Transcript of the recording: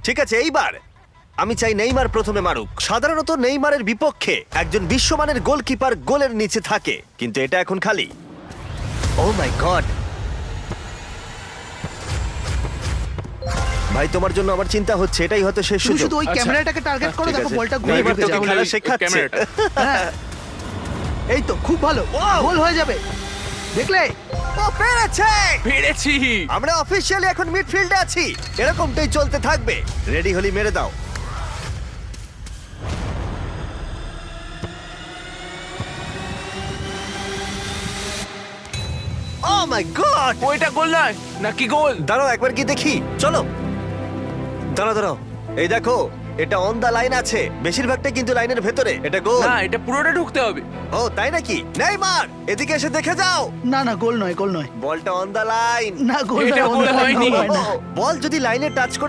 ঠিক আছে, এইবার আমি চাই নেইমার প্রথমে মারুক। সাধারণত নেইমারের বিপক্ষে একজন বিশ্বমানের গোলকিপার গোলের নিচে থাকে, কিন্তু এটা এখন খালি। ও মাই গড! ভাই, তোমার জন্য আমার চিন্তা হচ্ছে, এটাই হয়তো শেষ তুমি সুযোগ। শুধু ওই আচ্ছা। ক্যামেরাটাকে টার্গেট করো, ঠিক দেখো আছে। বলটা নেইমার ঘুরে তোকে যাবে। খেলা শেখাচ্ছে। ক্যামেরাটা। হ্যাঁ। এই তো খুব ভালো, গোল হয়ে যাবে, দেখলে? ও পেরেছে! পেরেছি। আমরা অফিসিয়ালি এখন মিডফিল্ডে আছি। এরকমটাই চলতে থাকবে। রেডি হলি মেরে দাও। ও মাই গড! ওইটা গোল নয় নাকি গোল? দাঁড়াও একবার কি দেখি, চলো। দাঁড়াও, এই দেখো, এটা অন দা লাইন আছে। বেশিরভাগটা কিন্তু লাইনের ভেতরে। এটা গোল। না, এটা পুরোটা ঢুকতে হবে। ও তাই নাকি? নেইমার, এদিকে এসে দেখে যাও। না না, গোল নয়, গোল নয়। বলটা অন দা লাইন। না, গোল এটা নয়, গোল অন্য লাইন, হয়নি। গোল হয় না। বল যদি লাইনে টাচ করে